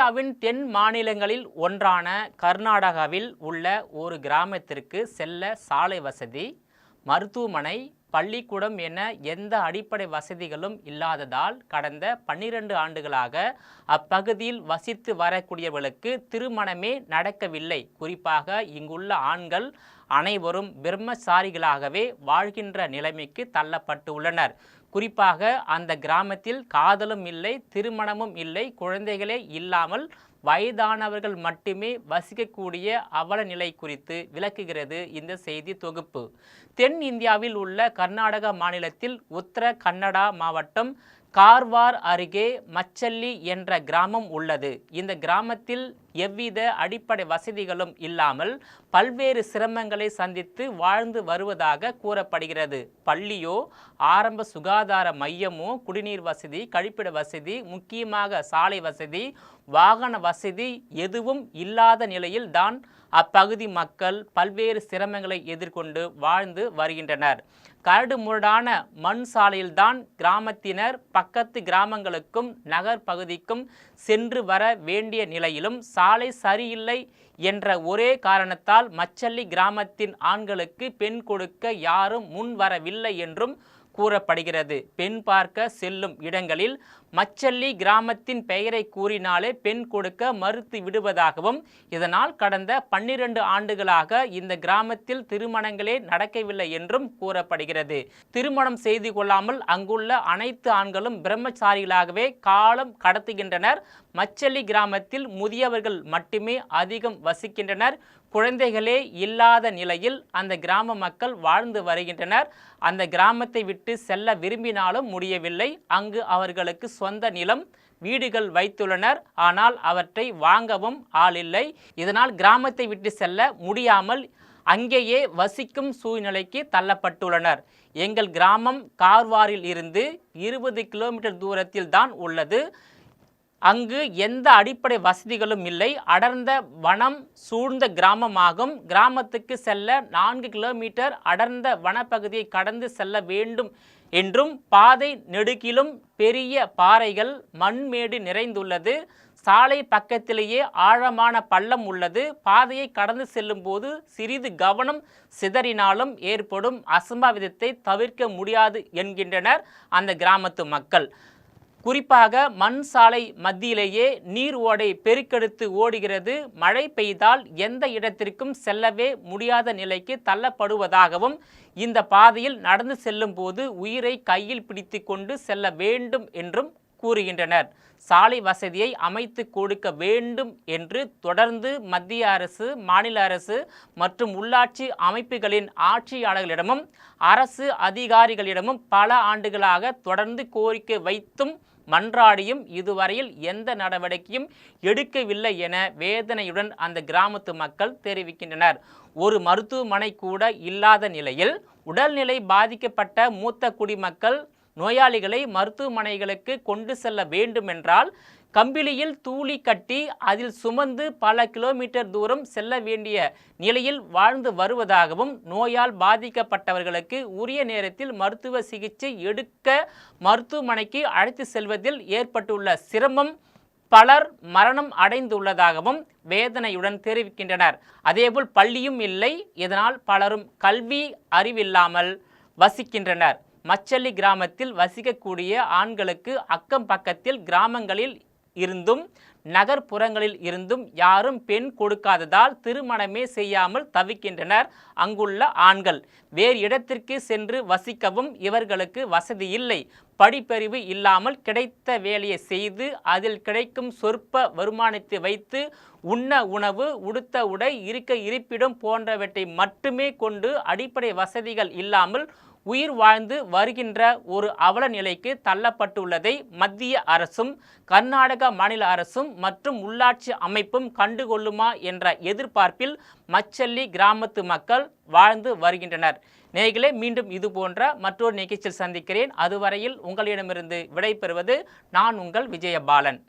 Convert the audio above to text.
இந்தியாவின் தென் மாநிலங்களில் ஒன்றான கர்நாடகாவில் உள்ள ஒரு கிராமத்திற்கு செல்ல சாலை வசதி, மருத்துவமனை, பள்ளிக்கூடம் என எந்த அடிப்படை வசதிகளும் இல்லாததால் கடந்த 12 ஆண்டுகளாக அப்பகுதியில் வசித்து வரக்கூடியவர்களுக்கு திருமணமே நடக்கவில்லை. குறிப்பாக இங்குள்ள ஆண்கள் அனைவரும் பிரம்மச்சாரிகளாகவே வாழ்கின்ற நிலைமைக்கு தள்ளப்பட்டு உள்ளனர். குறிப்பாக அந்த கிராமத்தில் காதலும் இல்லை, திருமணமும் இல்லை, குழந்தைகளே இல்லாமல் வயதானவர்கள் மட்டுமே வசிக்கக்கூடிய அவல நிலை குறித்து விளக்குகிறது இந்த செய்தி தொகுப்பு. தென் இந்தியாவில் உள்ள கர்நாடக மாநிலத்தில் உத்தர கன்னடா மாவட்டம் கார்வார் அருகே மச்சல்லி என்ற கிராமம் உள்ளது. இந்த கிராமத்தில் எவ்வித அடிப்படை வசதிகளும் இல்லாமல் பல்வேறு சிரமங்களை சந்தித்து வாழ்ந்து வருவதாக கூறப்படுகிறது. பள்ளியோ, ஆரம்ப சுகாதார மையமோ, குடிநீர் வசதி, கழிப்பிட வசதி, முக்கியமாக சாலை வசதி, வாகன வசதி எதுவும் இல்லாத நிலையில் தான் அப்பகுதி மக்கள் பல்வேறு சிரமங்களை எதிர்கொண்டு வாழ்ந்து வருகின்றனர். கரடு முரடான மண் சாலையில்தான் கிராமத்தினர் பக்கத்து கிராமங்களுக்கும் நகர் பகுதிக்கும் சென்று வர வேண்டிய நிலையிலும் சாலை சரியில்லை என்ற ஒரே காரணத்தால் மச்சல்லி கிராமத்தின் ஆண்களுக்கு பெண் கொடுக்க யாரும் முன் வரவில்லை என்றும் கூறப்படுகிறது. பெண் பார்க்க செல்லும் இடங்களில் மச்சல்லி கிராமத்தின் பெயரை கூறினாலே பெண் கொடுக்க மறுத்து விடுவதாகவும், இதனால் கடந்த 12 ஆண்டுகளாக இந்த கிராமத்தில் திருமணங்களே நடக்கவில்லை என்றும் கூறப்படுகிறது. திருமணம் செய்து கொள்ளாமல் அங்குள்ள அனைத்து ஆண்களும் பிரம்மச்சாரிகளாகவே காலம் கடத்துகின்றனர். மச்சல்லி கிராமத்தில் முதியவர்கள் மட்டுமே அதிகம் வசிக்கின்றனர். குழந்தைகளே இல்லாத நிலையில் அந்த கிராம மக்கள் வாழ்ந்து வருகின்றனர். அந்த கிராமத்தை விட்டு செல்ல விரும்பினாலும் முடியவில்லை. அங்கு அவர்களுக்கு சொந்த நிலம், வீடுகள் வைத்துள்ளனர். ஆனால் அவற்றை வாங்கவும் ஆள் இல்லை. இதனால் கிராமத்தை விட்டு செல்ல முடியாமல் அங்கேயே வசிக்கும் சூழ்நிலைக்கு தள்ளப்பட்டுள்ளனர். எங்கள் கிராமம் கார்வாரில் இருந்து 20 கிலோமீட்டர் தூரத்தில் தான் உள்ளது. அங்கு எந்த அடிப்படை வசதிகளும் இல்லை. அடர்ந்த வனம் சூழ்ந்த கிராமமாகும். கிராமத்துக்கு செல்ல 4 கிலோமீட்டர் அடர்ந்த வனப்பகுதியை கடந்து செல்ல வேண்டும் என்றும், பாதை நெடுகிலும் பெரிய பாறைகள், மண்மேடு நிறைந்துள்ளது. சாலை பக்கத்திலேயே ஆழமான பள்ளம் உள்ளது. பாதையை கடந்து செல்லும் போது சிறிது கவனம் சிதறினாலும் ஏற்படும் அசம்பாவிதத்தை தவிர்க்க முடியாது என்கின்றனர் அந்த கிராமத்து மக்கள். குறிப்பாக மண் சாலை மத்தியிலேயே நீர் ஓடை பெருக்கெடுத்து ஓடுகிறது. மழை பெய்தால் எந்த இடத்திற்கும் செல்லவே முடியாத நிலைக்கு தள்ளப்படுவதாகவும், இந்த பாதையில் நடந்து செல்லும் போது உயிரை கையில் பிடித்து கொண்டு செல்ல வேண்டும் என்றும் கூறுகின்றனர். சாலை வசதியை அமைத்து கொடுக்க வேண்டும் என்று தொடர்ந்து மத்திய அரசு, மாநில அரசு மற்றும் உள்ளாட்சி அமைப்புகளின் ஆட்சியாளர்களிடமும் அரசு அதிகாரிகளிடமும் பல ஆண்டுகளாக தொடர்ந்து கோரிக்கை வைத்தும் மன்றாடியும் இதுவரையில் எந்த நடவடிக்கையும் எடுக்கவில்லை என வேதனையுடன் அந்த கிராமத்து மக்கள் தெரிவிக்கின்றனர். ஒரு மருத்துவமனை கூட இல்லாத நிலையில் உடல்நிலை பாதிக்கப்பட்ட மூத்த குடிமக்கள் நோயாளிகளை மருத்துவமனைகளுக்கு கொண்டு செல்ல வேண்டுமென்றால் கம்பிளியில் தூளி கட்டி அதில் சுமந்து பல கிலோமீட்டர் தூரம் செல்ல வேண்டிய நிலையில் வாழ்ந்து வருவதாகவும், நோயால் பாதிக்கப்பட்டவர்களுக்கு உரிய நேரத்தில் மருத்துவ சிகிச்சை எடுக்க மருத்துவமனைக்கு அழைத்து செல்வதில் ஏற்பட்டுள்ள சிரமம் பலர் மரணம் அடைந்துள்ளதாகவும் வேதனையுடன் தெரிவிக்கின்றனர். அதேபோல் பள்ளியும் இல்லை. இதனால் பலரும் கல்வி அறிவில்லாமல் வசிக்கின்றனர். மச்சல்லி கிராமத்தில் வசிக்கக்கூடிய ஆண்களுக்கு அக்கம் பக்கத்தில் கிராமங்களில் இருந்தும் நகர்ப்புறங்களில் இருந்தும் யாரும் பெண் கொடுக்காததால் திருமணமே செய்யாமல் தவிக்கின்றனர் அங்குள்ள ஆண்கள். வேறு இடத்திற்கு சென்று வசிக்கவும் இவர்களுக்கு வசதி இல்லை. படிப்பறிவு இல்லாமல் கிடைத்த வேலையை செய்து அதில் கிடைக்கும் சொற்ப வருமானத்தை வைத்து உண்ண உணவு, உடுத்த உடை, இருக்க இருப்பிடம் போன்றவற்றை மட்டுமே கொண்டு அடிப்படை வசதிகள் இல்லாமல் உயிர் வாழ்ந்து வருகின்ற ஒரு அவல நிலைக்கு தள்ளப்பட்டுள்ளதை மத்திய அரசும் கர்நாடக மாநில அரசும் மற்றும் உள்ளாட்சி அமைப்பும் கண்டுகொள்ளுமா என்ற எதிர்பார்ப்பில் மச்சல்லி கிராமத்து மக்கள் வாழ்ந்து வருகின்றனர். நேயர்களே, மீண்டும் இது போன்ற மற்றொரு நிகழ்ச்சியில் சந்திக்கிறேன். அதுவரையில் உங்களிடமிருந்து விடைபெறுவது நான் உங்கள் விஜயபாலன்.